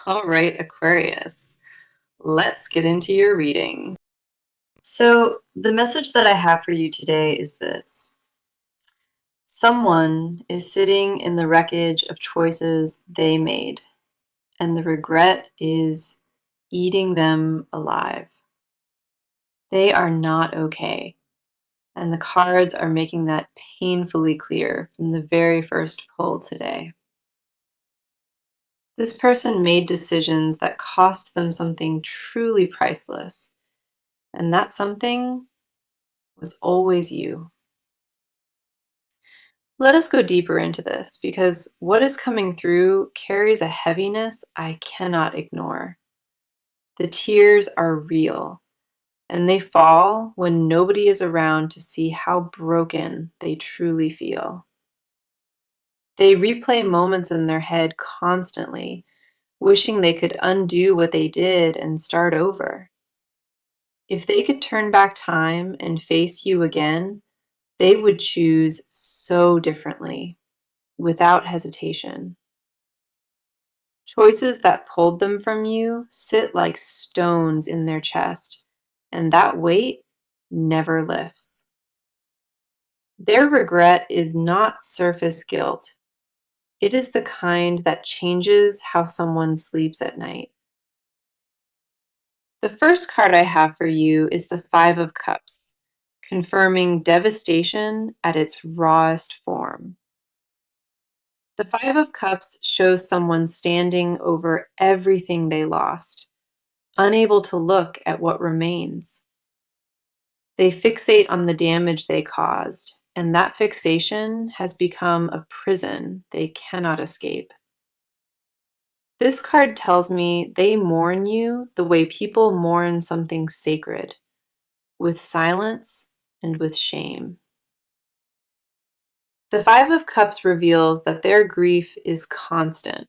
All right, Aquarius, let's get into your reading. So, the message that I have for you today is this. Someone is sitting in the wreckage of choices they made, and the regret is eating them alive. They are not okay, and the cards are making that painfully clear from the very first pull today. This person made decisions that cost them something truly priceless, and that something was always you. Let us go deeper into this because what is coming through carries a heaviness I cannot ignore. The tears are real, and they fall when nobody is around to see how broken they truly feel. They replay moments in their head constantly, wishing they could undo what they did and start over. If they could turn back time and face you again, they would choose so differently, without hesitation. Choices that pulled them from you sit like stones in their chest, and that weight never lifts. Their regret is not surface guilt. It is the kind that changes how someone sleeps at night. The first card I have for you is the Five of Cups, confirming devastation at its rawest form. The Five of Cups shows someone standing over everything they lost, unable to look at what remains. They fixate on the damage they caused, and that fixation has become a prison they cannot escape. This card tells me they mourn you the way people mourn something sacred, with silence and with shame. The Five of Cups reveals that their grief is constant,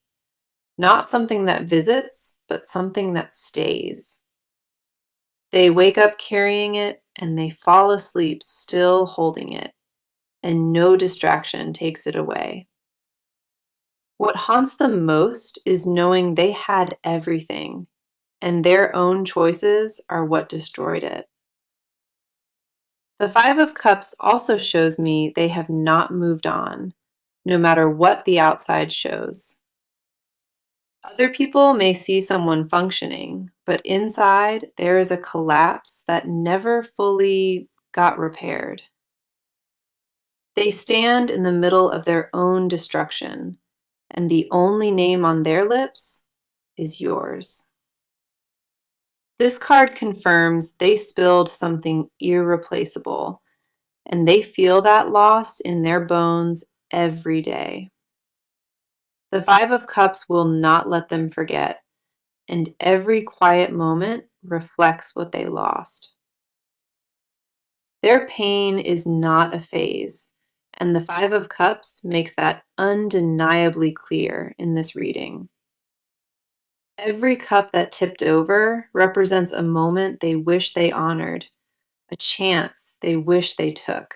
not something that visits, but something that stays. They wake up carrying it, and they fall asleep still holding it, and no distraction takes it away. What haunts them most is knowing they had everything, and their own choices are what destroyed it. The Five of Cups also shows me they have not moved on, no matter what the outside shows. Other people may see someone functioning, but inside there is a collapse that never fully got repaired. They stand in the middle of their own destruction, and the only name on their lips is yours. This card confirms they spilled something irreplaceable, and they feel that loss in their bones every day. The Five of Cups will not let them forget, and every quiet moment reflects what they lost. Their pain is not a phase, and the Five of Cups makes that undeniably clear in this reading. Every cup that tipped over represents a moment they wish they honored, a chance they wish they took.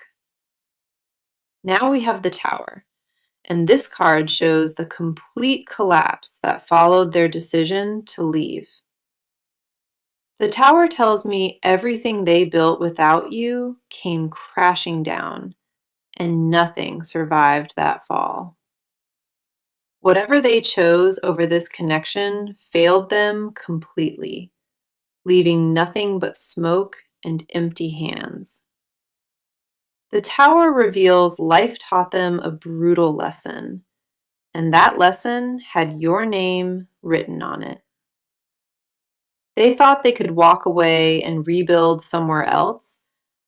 Now we have the Tower, and this card shows the complete collapse that followed their decision to leave. The Tower tells me everything they built without you came crashing down, and nothing survived that fall. Whatever they chose over this connection failed them completely, leaving nothing but smoke and empty hands. The Tower reveals life taught them a brutal lesson, and that lesson had your name written on it. They thought they could walk away and rebuild somewhere else,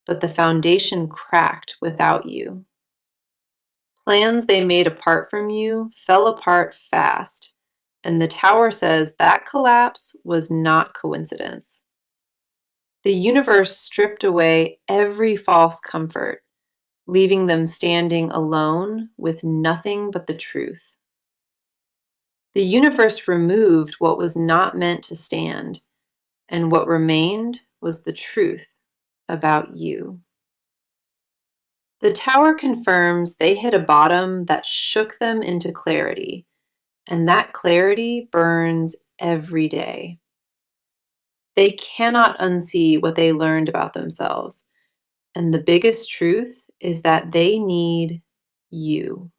but the foundation cracked without you. Plans they made apart from you fell apart fast, and the Tower says that collapse was not coincidence. The universe stripped away every false comfort, leaving them standing alone with nothing but the truth. The universe removed what was not meant to stand, and what remained was the truth about you. The Tower confirms they hit a bottom that shook them into clarity, and that clarity burns every day. They cannot unsee what they learned about themselves. And the biggest truth is that they need you.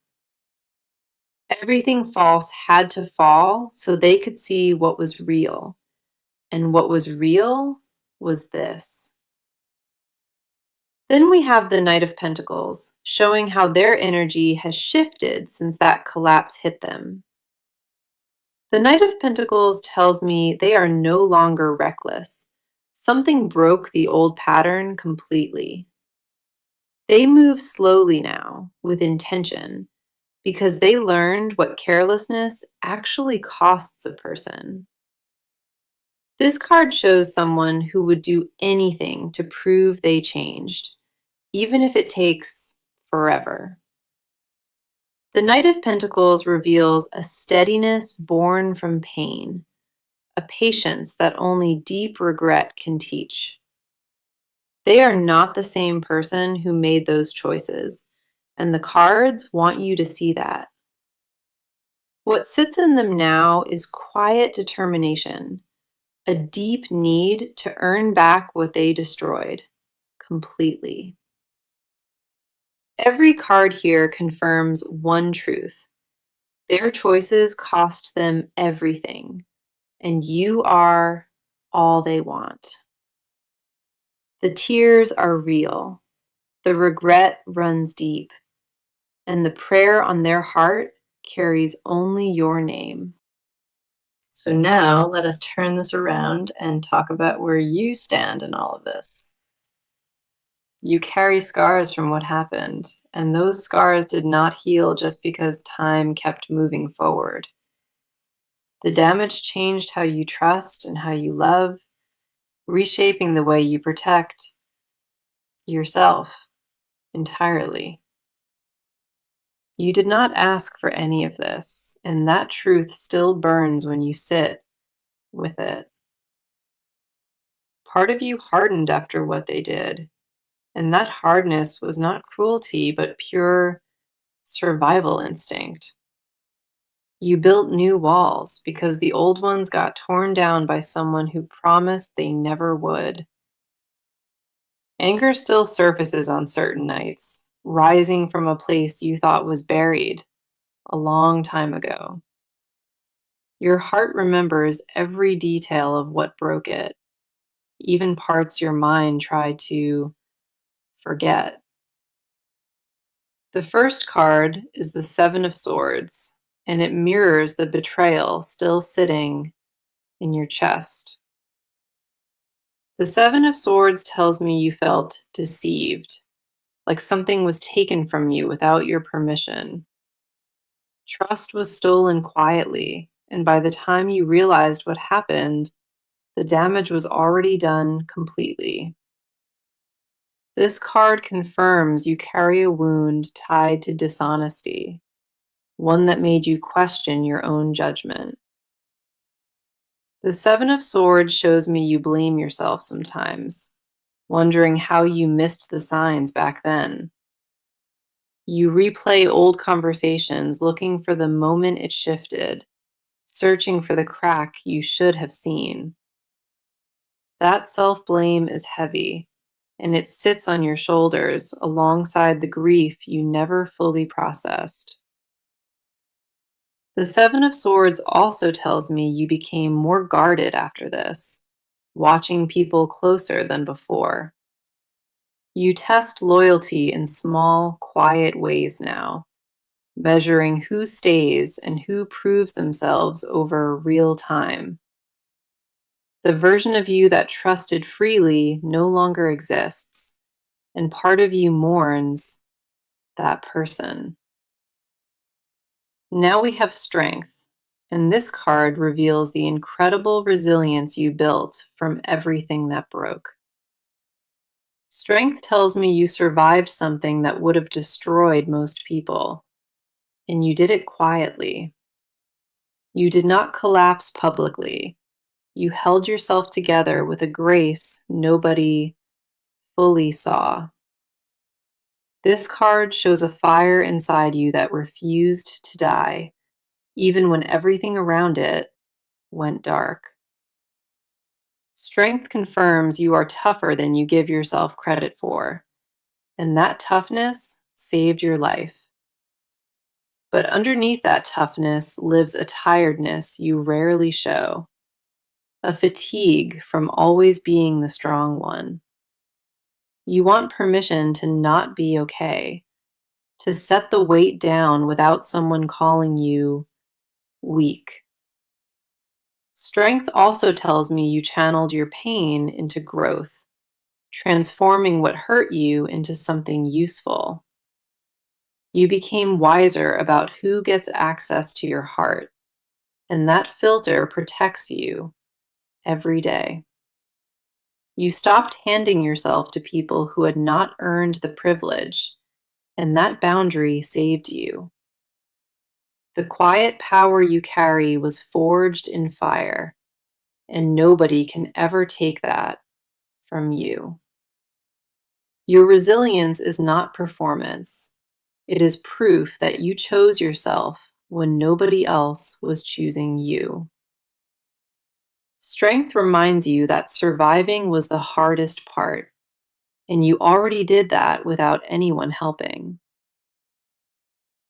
Everything false had to fall so they could see what was real. And what was real was this. Then we have the Knight of Pentacles, showing how their energy has shifted since that collapse hit them. The Knight of Pentacles tells me they are no longer reckless. Something broke the old pattern completely. They move slowly now, with intention, because they learned what carelessness actually costs a person. This card shows someone who would do anything to prove they changed, even if it takes forever. The Knight of Pentacles reveals a steadiness born from pain, a patience that only deep regret can teach. They are not the same person who made those choices, and the cards want you to see that. What sits in them now is quiet determination, a deep need to earn back what they destroyed completely. Every card here confirms one truth. Their choices cost them everything, and you are all they want. The tears are real, the regret runs deep, and the prayer on their heart carries only your name. So now let us turn this around and talk about where you stand in all of this. You carry scars from what happened, and those scars did not heal just because time kept moving forward. The damage changed how you trust and how you love, reshaping the way you protect yourself entirely. You did not ask for any of this, and that truth still burns when you sit with it. Part of you hardened after what they did, and that hardness was not cruelty, but pure survival instinct. You built new walls because the old ones got torn down by someone who promised they never would. Anger still surfaces on certain nights, rising from a place you thought was buried a long time ago. Your heart remembers every detail of what broke it, even parts your mind tried to forget. The first card is the Seven of Swords, and it mirrors the betrayal still sitting in your chest. The Seven of Swords tells me you felt deceived, like something was taken from you without your permission. Trust was stolen quietly, and by the time you realized what happened, the damage was already done completely. This card confirms you carry a wound tied to dishonesty, one that made you question your own judgment. The Seven of Swords shows me you blame yourself sometimes, wondering how you missed the signs back then. You replay old conversations looking for the moment it shifted, searching for the crack you should have seen. That self-blame is heavy, and it sits on your shoulders alongside the grief you never fully processed. The Seven of Swords also tells me you became more guarded after this, watching people closer than before. You test loyalty in small, quiet ways now, measuring who stays and who proves themselves over real time. The version of you that trusted freely no longer exists, and part of you mourns that person. Now we have Strength, and this card reveals the incredible resilience you built from everything that broke. Strength tells me you survived something that would have destroyed most people, and you did it quietly. You did not collapse publicly. You held yourself together with a grace nobody fully saw. This card shows a fire inside you that refused to die, even when everything around it went dark. Strength confirms you are tougher than you give yourself credit for, and that toughness saved your life. But underneath that toughness lives a tiredness you rarely show, a fatigue from always being the strong one. You want permission to not be okay, to set the weight down without someone calling you weak. Strength also tells me you channeled your pain into growth, transforming what hurt you into something useful. You became wiser about who gets access to your heart, and that filter protects you every day. You stopped handing yourself to people who had not earned the privilege, and that boundary saved you. The quiet power you carry was forged in fire, and nobody can ever take that from you. Your resilience is not performance. It is proof that you chose yourself when nobody else was choosing you. Strength reminds you that surviving was the hardest part, and you already did that without anyone helping.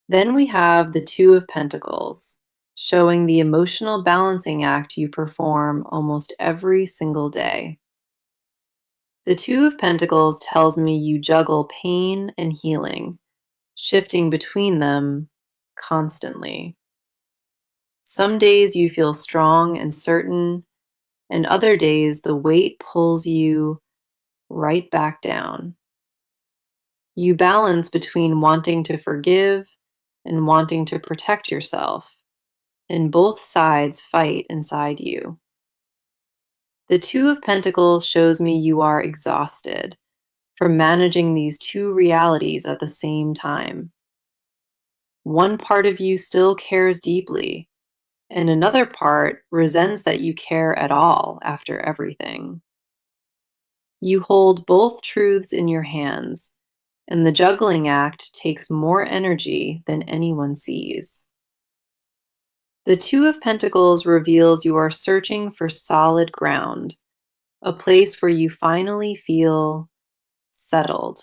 Then we have the Two of Pentacles, showing the emotional balancing act you perform almost every single day. The Two of Pentacles tells me you juggle pain and healing, shifting between them constantly. Some days you feel strong and certain, and other days the weight pulls you right back down. You balance between wanting to forgive and wanting to protect yourself, and both sides fight inside you. The Two of Pentacles shows me you are exhausted from managing these two realities at the same time. One part of you still cares deeply, and another part resents that you care at all after everything. You hold both truths in your hands, and the juggling act takes more energy than anyone sees. The Two of Pentacles reveals you are searching for solid ground, a place where you finally feel settled.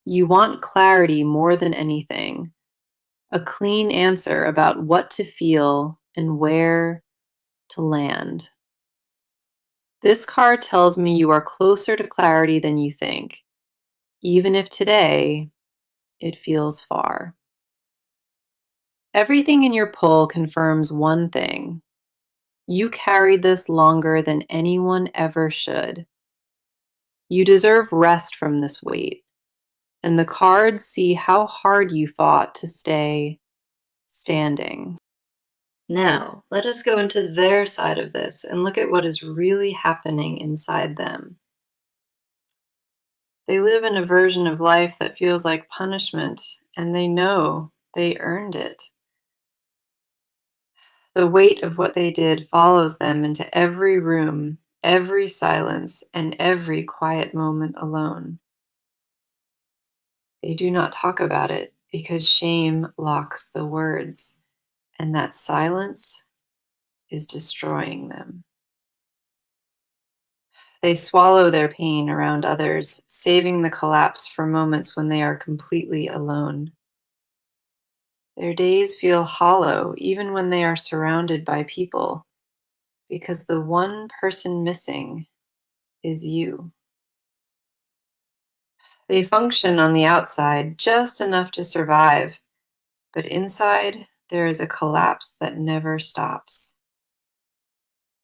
You want clarity more than anything, a clean answer about what to feel and where to land. This card tells me you are closer to clarity than you think, even if today it feels far. Everything in your pull confirms one thing. You carried this longer than anyone ever should. You deserve rest from this weight, and the cards see how hard you fought to stay standing. Now, let us go into their side of this and look at what is really happening inside them. They live in a version of life that feels like punishment, and they know they earned it. The weight of what they did follows them into every room, every silence, and every quiet moment alone. They do not talk about it because shame locks the words, and that silence is destroying them. They swallow their pain around others, saving the collapse for moments when they are completely alone. Their days feel hollow even when they are surrounded by people, because the one person missing is you. They function on the outside just enough to survive, but inside there is a collapse that never stops.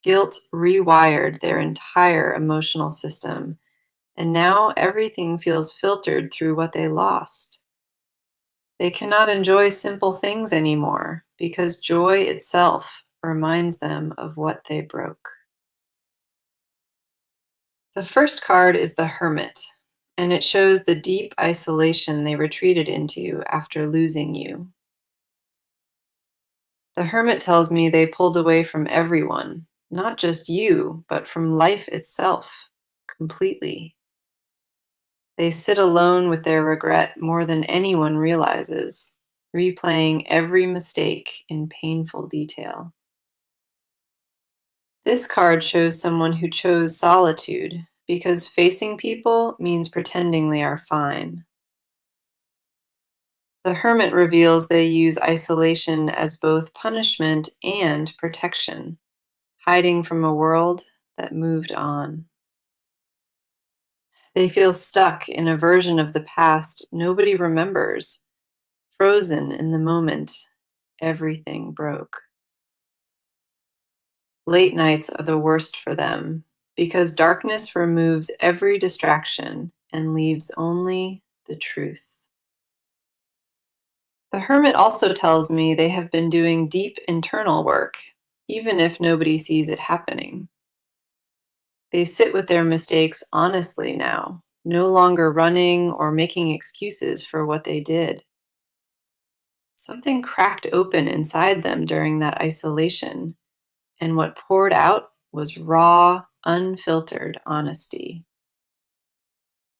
Guilt rewired their entire emotional system, and now everything feels filtered through what they lost. They cannot enjoy simple things anymore because joy itself reminds them of what they broke. The first card is the Hermit, and it shows the deep isolation they retreated into after losing you. The Hermit tells me they pulled away from everyone, not just you, but from life itself, completely. They sit alone with their regret more than anyone realizes, replaying every mistake in painful detail. This card shows someone who chose solitude because facing people means pretending they are fine. The Hermit reveals they use isolation as both punishment and protection, hiding from a world that moved on. They feel stuck in a version of the past nobody remembers, frozen in the moment everything broke. Late nights are the worst for them because darkness removes every distraction and leaves only the truth. The Hermit also tells me they have been doing deep internal work, even if nobody sees it happening. They sit with their mistakes honestly now, no longer running or making excuses for what they did. Something cracked open inside them during that isolation, and what poured out was raw, unfiltered honesty.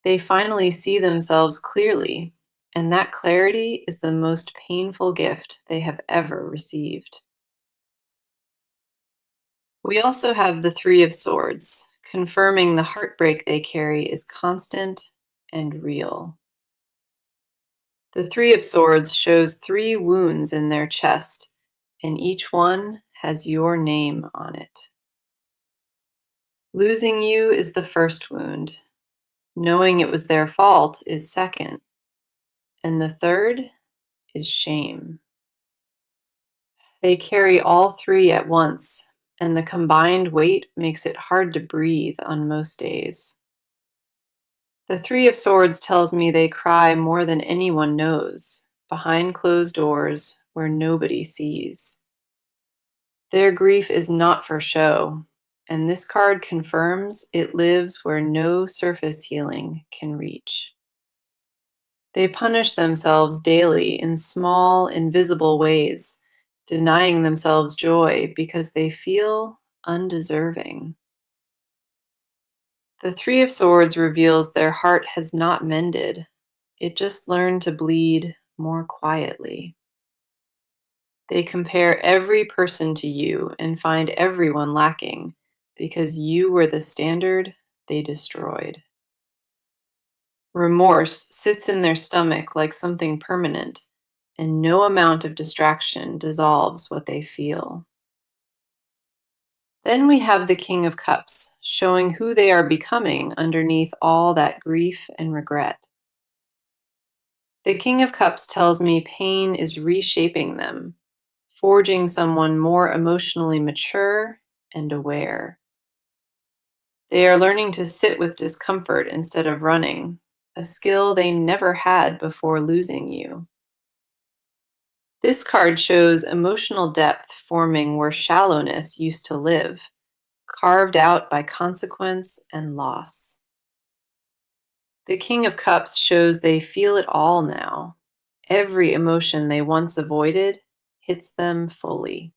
They finally see themselves clearly, and that clarity is the most painful gift they have ever received. We also have the Three of Swords, confirming the heartbreak they carry is constant and real. The Three of Swords shows three wounds in their chest, and each one has your name on it. Losing you is the first wound. Knowing it was their fault is second. And the third is shame. They carry all three at once, and the combined weight makes it hard to breathe on most days. The Three of Swords tells me they cry more than anyone knows, behind closed doors where nobody sees. Their grief is not for show, and this card confirms it lives where no surface healing can reach. They punish themselves daily in small, invisible ways, denying themselves joy because they feel undeserving. The Three of Swords reveals their heart has not mended. It just learned to bleed more quietly. They compare every person to you and find everyone lacking because you were the standard they destroyed. Remorse sits in their stomach like something permanent, and no amount of distraction dissolves what they feel. Then we have the King of Cups, showing who they are becoming underneath all that grief and regret. The King of Cups tells me pain is reshaping them, forging someone more emotionally mature and aware. They are learning to sit with discomfort instead of running, a skill they never had before losing you. This card shows emotional depth forming where shallowness used to live, carved out by consequence and loss. The King of Cups shows they feel it all now. Every emotion they once avoided hits them fully.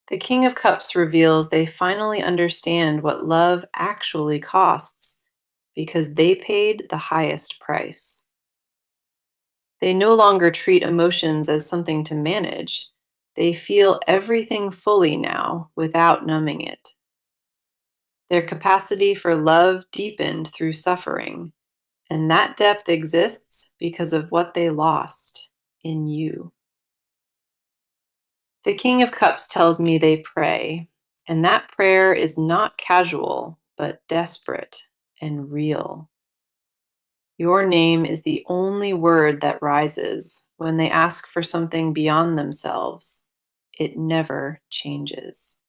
The King of Cups reveals they finally understand what love actually costs because they paid the highest price. They no longer treat emotions as something to manage. They feel everything fully now without numbing it. Their capacity for love deepened through suffering, and that depth exists because of what they lost in you. The King of Cups tells me they pray, and that prayer is not casual, but desperate and real. Your name is the only word that rises when they ask for something beyond themselves. It never changes.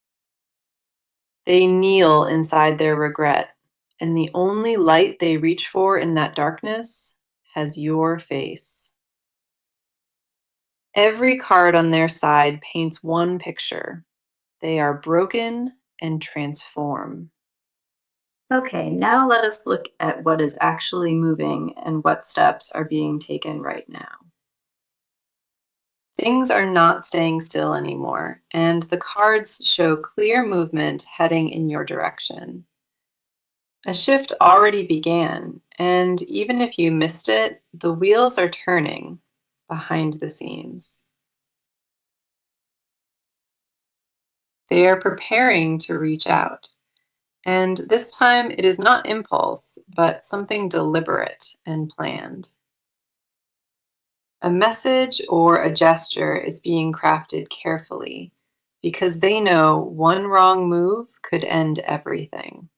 They kneel inside their regret, and the only light they reach for in that darkness has your face. Every card on their side paints one picture. They are broken and transform. Okay, now let us look at what is actually moving and what steps are being taken right now. Things are not staying still anymore, and the cards show clear movement heading in your direction. A shift already began, and even if you missed it, the wheels are turning behind the scenes. They are preparing to reach out. And this time it is not impulse, but something deliberate and planned. A message or a gesture is being crafted carefully because they know one wrong move could end everything.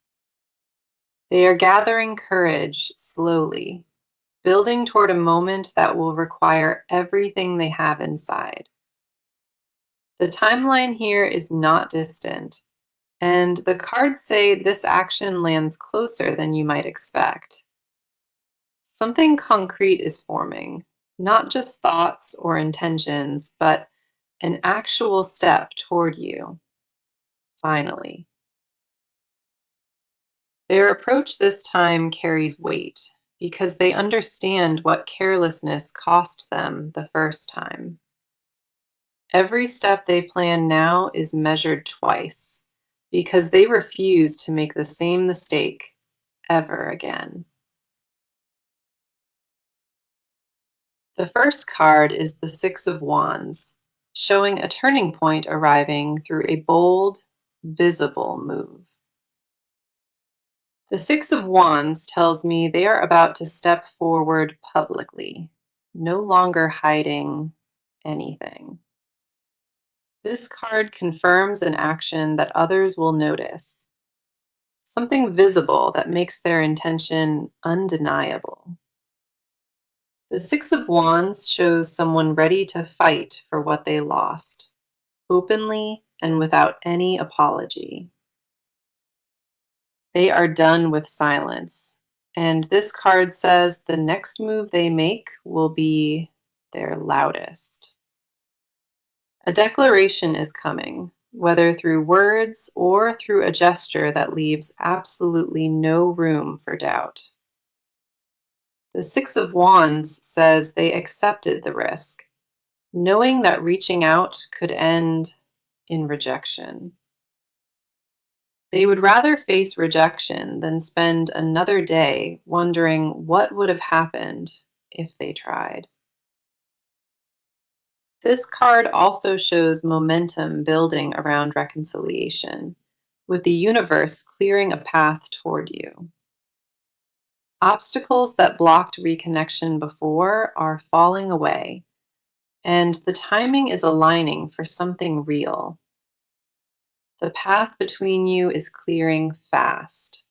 They are gathering courage slowly, building toward a moment that will require everything they have inside. The timeline here is not distant, and the cards say this action lands closer than you might expect. Something concrete is forming, not just thoughts or intentions, but an actual step toward you, finally. Their approach this time carries weight because they understand what carelessness cost them the first time. Every step they plan now is measured twice because they refuse to make the same mistake ever again. The first card is the Six of Wands, showing a turning point arriving through a bold, visible move. The Six of Wands tells me they are about to step forward publicly, no longer hiding anything. This card confirms an action that others will notice, something visible that makes their intention undeniable. The Six of Wands shows someone ready to fight for what they lost, openly and without any apology. They are done with silence. And this card says the next move they make will be their loudest. A declaration is coming, whether through words or through a gesture that leaves absolutely no room for doubt. The Six of Wands says they accepted the risk, knowing that reaching out could end in rejection. They would rather face rejection than spend another day wondering what would have happened if they tried. This card also shows momentum building around reconciliation, with the universe clearing a path toward you. Obstacles that blocked reconnection before are falling away, and the timing is aligning for something real. The path between you is clearing fast,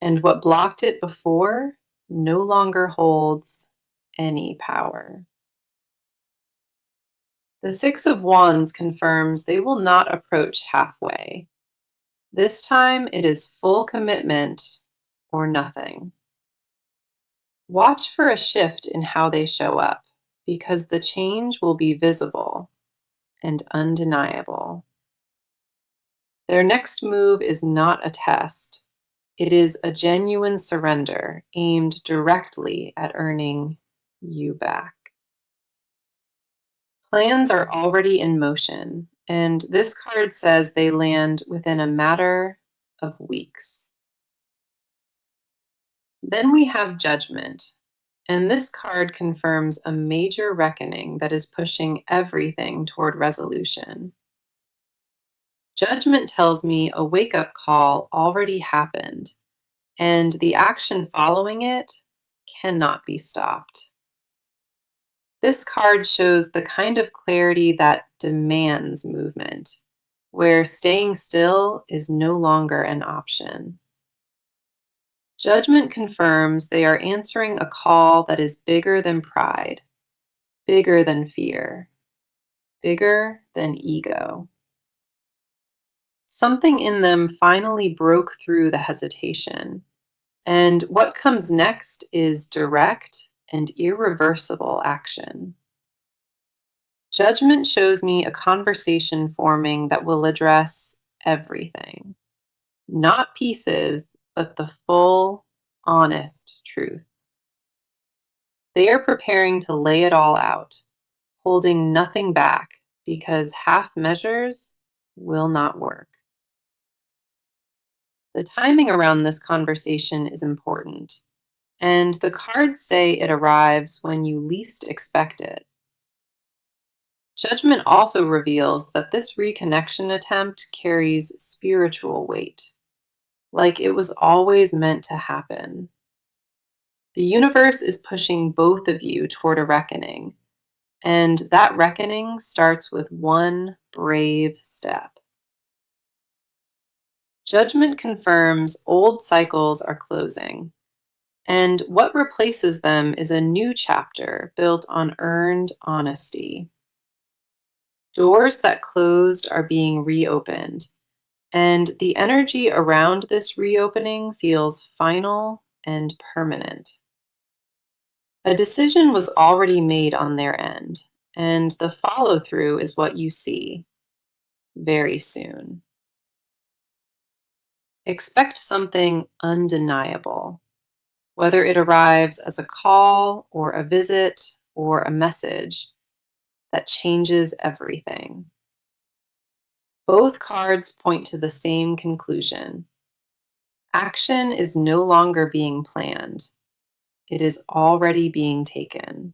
and what blocked it before no longer holds any power. The Six of Wands confirms they will not approach halfway. This time it is full commitment or nothing. Watch for a shift in how they show up, because the change will be visible and undeniable. Their next move is not a test. It is a genuine surrender aimed directly at earning you back. Plans are already in motion, and this card says they land within a matter of weeks. Then we have Judgment, and this card confirms a major reckoning that is pushing everything toward resolution. Judgment tells me a wake up call already happened, and the action following it cannot be stopped. This card shows the kind of clarity that demands movement, where staying still is no longer an option. Judgment confirms they are answering a call that is bigger than pride, bigger than fear, bigger than ego. Something in them finally broke through the hesitation, and what comes next is direct and irreversible action. Judgment shows me a conversation forming that will address everything, not pieces, but the full, honest truth. They are preparing to lay it all out, holding nothing back because half measures will not work. The timing around this conversation is important, and the cards say it arrives when you least expect it. Judgment also reveals that this reconnection attempt carries spiritual weight, like it was always meant to happen. The universe is pushing both of you toward a reckoning, and that reckoning starts with one brave step. Judgment confirms old cycles are closing, and what replaces them is a new chapter built on earned honesty. Doors that closed are being reopened, and the energy around this reopening feels final and permanent. A decision was already made on their end, and the follow through is what you see very soon. Expect something undeniable, whether it arrives as a call or a visit or a message that changes everything. Both cards point to the same conclusion. Action is no longer being planned, it is already being taken.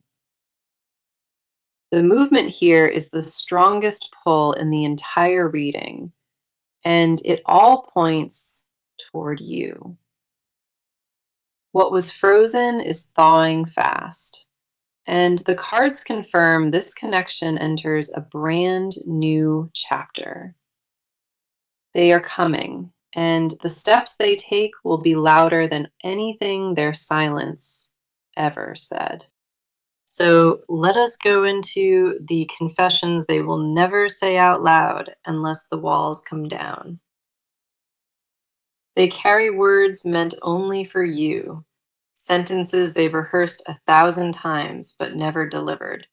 The movement here is the strongest pull in the entire reading, and it all points toward you. What was frozen is thawing fast, and the cards confirm this connection enters a brand new chapter. They are coming, and the steps they take will be louder than anything their silence ever said. So let us go into the confessions they will never say out loud unless the walls come down. They carry words meant only for you, sentences they've rehearsed 1,000 times but never delivered.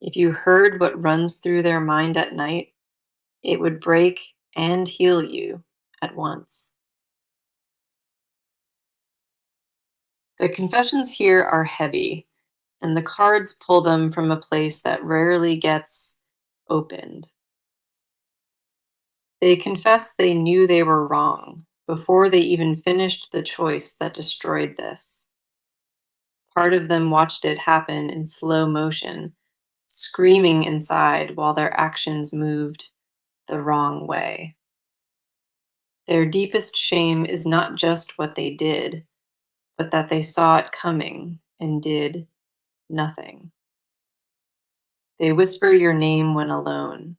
If you heard what runs through their mind at night, it would break and heal you at once. The confessions here are heavy, and the cards pull them from a place that rarely gets opened. They confess they knew they were wrong before they even finished the choice that destroyed this. Part of them watched it happen in slow motion, screaming inside while their actions moved the wrong way. Their deepest shame is not just what they did, but that they saw it coming and did nothing. They whisper your name when alone,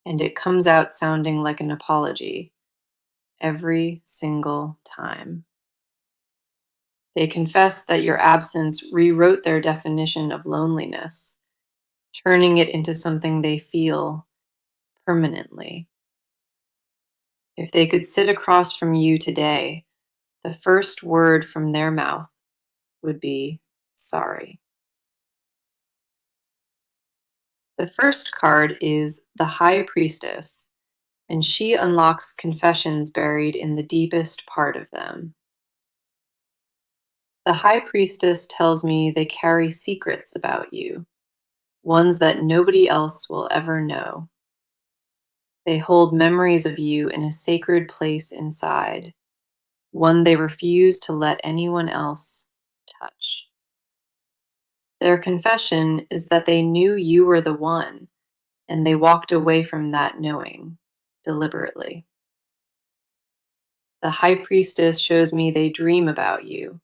and it comes out sounding like an apology every single time. They confess that your absence rewrote their definition of loneliness, turning it into something they feel permanently. If they could sit across from you today, the first word from their mouth would be sorry. The first card is the High Priestess, and she unlocks confessions buried in the deepest part of them. The High Priestess tells me they carry secrets about you, ones that nobody else will ever know. They hold memories of you in a sacred place inside, one they refuse to let anyone else touch. Their confession is that they knew you were the one, and they walked away from that knowing, deliberately. The High Priestess shows me they dream about you,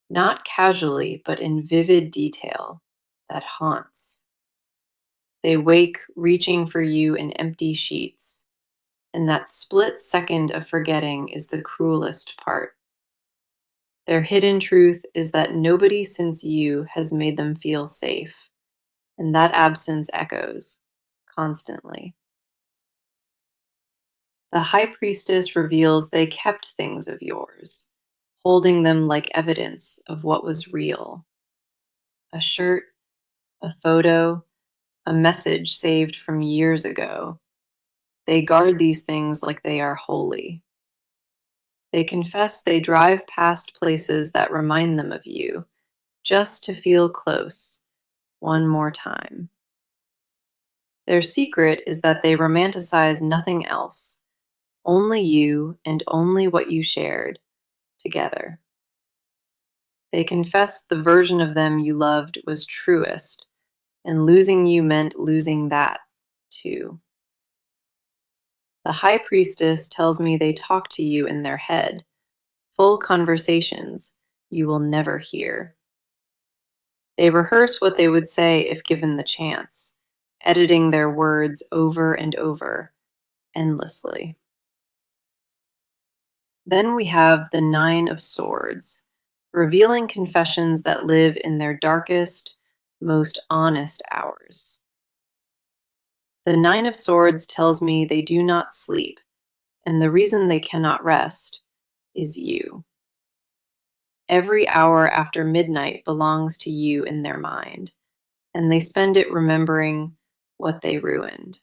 not casually, but in vivid detail that haunts. They wake reaching for you in empty sheets, and that split second of forgetting is the cruelest part. Their hidden truth is that nobody since you has made them feel safe, and that absence echoes constantly. The High Priestess reveals they kept things of yours, holding them like evidence of what was real. A shirt, a photo, a message saved from years ago. They guard these things like they are holy. They confess they drive past places that remind them of you, just to feel close one more time. Their secret is that they romanticize nothing else, only you and only what you shared together. They confess the version of them you loved was truest, and losing you meant losing that, too. The High Priestess tells me they talk to you in their head, full conversations you will never hear. They rehearse what they would say if given the chance, editing their words over and over, endlessly. Then we have the Nine of Swords, revealing confessions that live in their darkest, most honest hours. The Nine of Swords tells me they do not sleep, and the reason they cannot rest is you. Every hour after midnight belongs to you in their mind, and they spend it remembering what they ruined.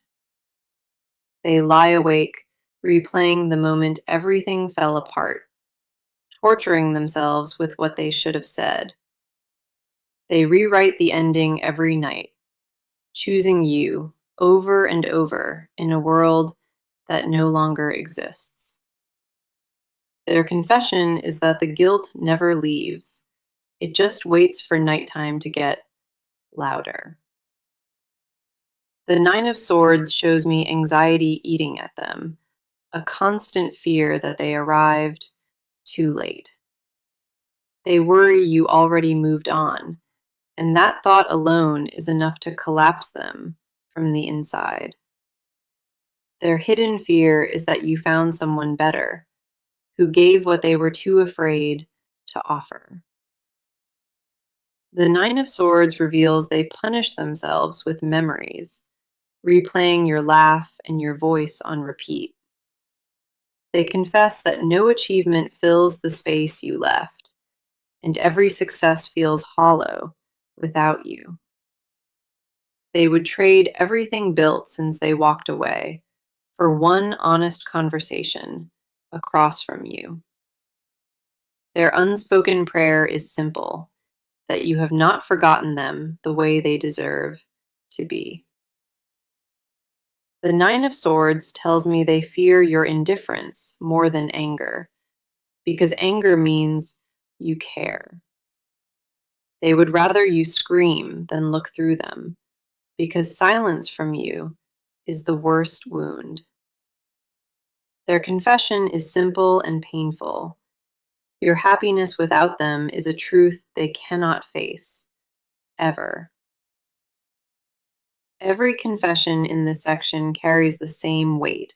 They lie awake, replaying the moment everything fell apart, torturing themselves with what they should have said. They rewrite the ending every night, choosing you over and over in a world that no longer exists. Their confession is that the guilt never leaves. It just waits for nighttime to get louder. The Nine of Swords shows me anxiety eating at them, a constant fear that they arrived too late. They worry you already moved on, and that thought alone is enough to collapse them from the inside. Their hidden fear is that you found someone better, who gave what they were too afraid to offer. The Nine of Swords reveals they punish themselves with memories, replaying your laugh and your voice on repeat. They confess that no achievement fills the space you left, and every success feels hollow without you. They would trade everything built since they walked away for one honest conversation across from you. Their unspoken prayer is simple, that you have not forgotten them the way they deserve to be. The Nine of Swords tells me they fear your indifference more than anger, because anger means you care. They would rather you scream than look through them, because silence from you is the worst wound. Their confession is simple and painful. Your happiness without them is a truth they cannot face, ever. Every confession in this section carries the same weight.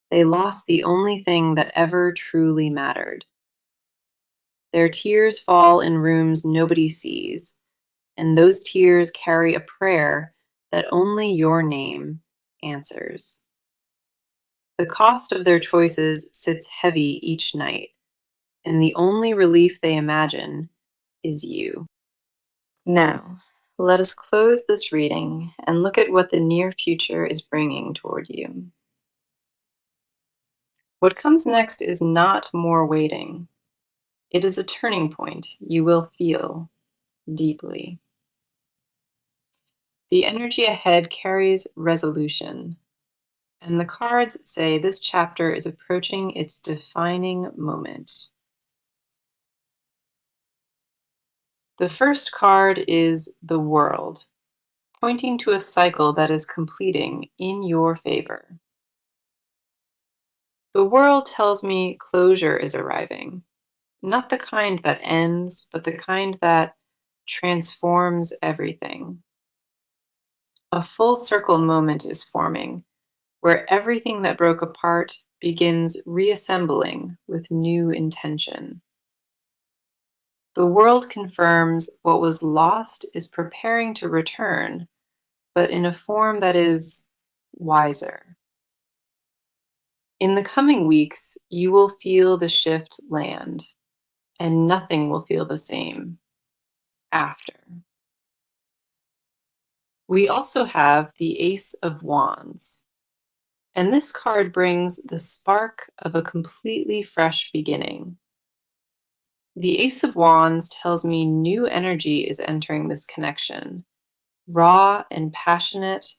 They lost the only thing that ever truly mattered. Their tears fall in rooms nobody sees, and those tears carry a prayer that only your name answers. The cost of their choices sits heavy each night, and the only relief they imagine is you. Now, let us close this reading and look at what the near future is bringing toward you. What comes next is not more waiting. It is a turning point you will feel deeply. The energy ahead carries resolution, and the cards say this chapter is approaching its defining moment. The first card is the World, pointing to a cycle that is completing in your favor. The World tells me closure is arriving, not the kind that ends, but the kind that transforms everything. A full circle moment is forming, where everything that broke apart begins reassembling with new intention. The world confirms what was lost is preparing to return, but in a form that is wiser. In the coming weeks, you will feel the shift land, and nothing will feel the same after. We also have the Ace of Wands, and this card brings the spark of a completely fresh beginning. The Ace of Wands tells me new energy is entering this connection, raw and passionate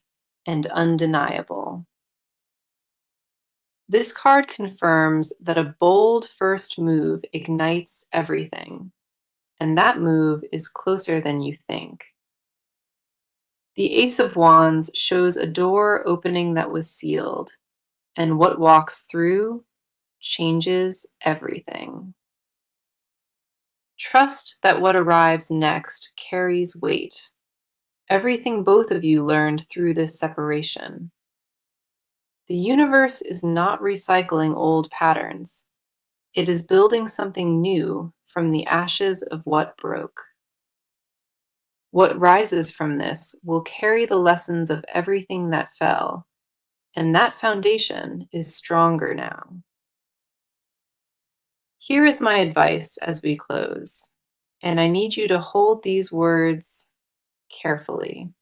and undeniable. This card confirms that a bold first move ignites everything, and that move is closer than you think. The Ace of Wands shows a door opening that was sealed, and what walks through changes everything. Trust that what arrives next carries weight. Everything both of you learned through this separation. The universe is not recycling old patterns. It is building something new from the ashes of what broke. What rises from this will carry the lessons of everything that fell, and that foundation is stronger now. Here is my advice as we close, and I need you to hold these words carefully.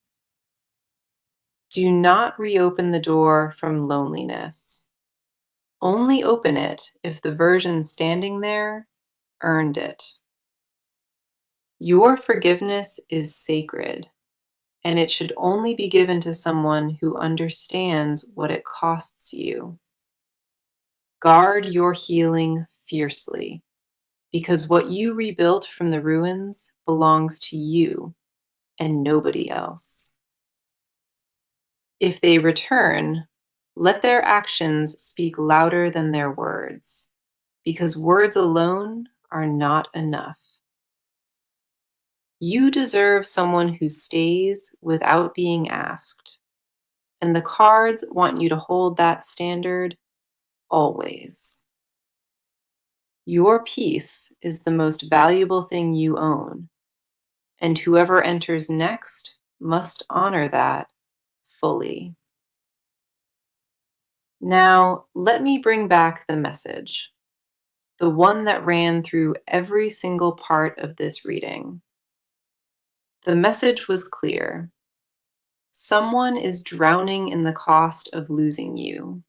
Do not reopen the door from loneliness. Only open it if the version standing there earned it. Your forgiveness is sacred, and it should only be given to someone who understands what it costs you. Guard your healing fiercely, because what you rebuilt from the ruins belongs to you and nobody else. If they return, let their actions speak louder than their words, because words alone are not enough. You deserve someone who stays without being asked, and the cards want you to hold that standard always. Your peace is the most valuable thing you own, and whoever enters next must honor that fully. Now, let me bring back the message, the one that ran through every single part of this reading. The message was clear. Someone is drowning in the cost of losing you,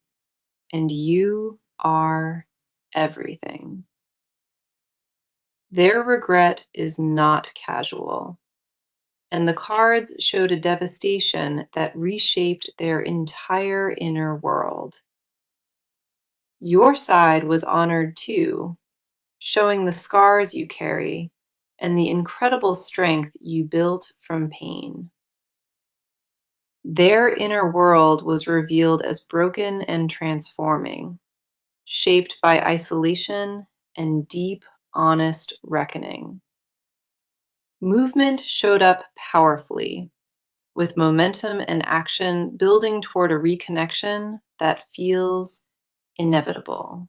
and you are everything. Their regret is not casual, and the cards showed a devastation that reshaped their entire inner world. Your side was honored too, showing the scars you carry and the incredible strength you built from pain. Their inner world was revealed as broken and transforming, shaped by isolation and deep, honest reckoning. Movement showed up powerfully, with momentum and action building toward a reconnection that feels inevitable.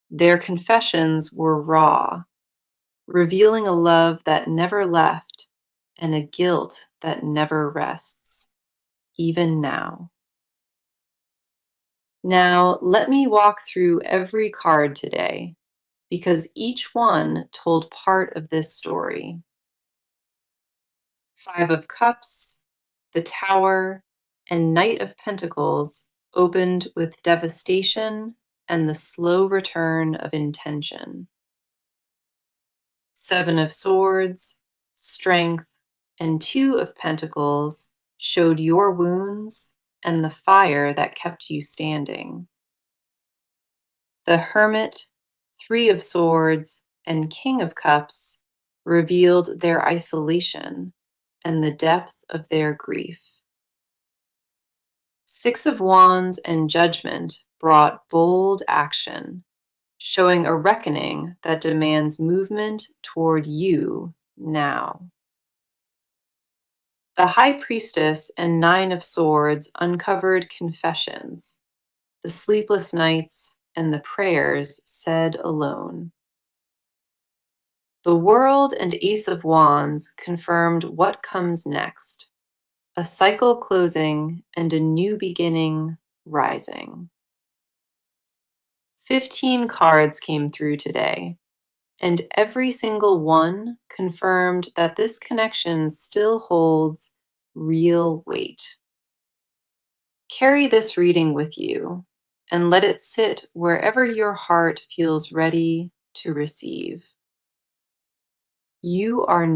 Their confessions were raw, revealing a love that never left and a guilt that never rests, even now. Now, let me walk through every card today, because each one told part of this story. Five of Cups, the Tower, and Knight of Pentacles opened with devastation and the slow return of intention. Seven of Swords, Strength, and Two of Pentacles showed your wounds and the fire that kept you standing. The Hermit, Three of Swords, and King of Cups revealed their isolation and the depth of their grief. Six of Wands and Judgment brought bold action, showing a reckoning that demands movement toward you now. The High Priestess and Nine of Swords uncovered confessions, the sleepless nights, and the prayers said alone. The World and Ace of Wands confirmed what comes next, a cycle closing and a new beginning rising. 15 cards came through today, and every single one confirmed that this connection still holds real weight. Carry this reading with you and let it sit wherever your heart feels ready to receive. You are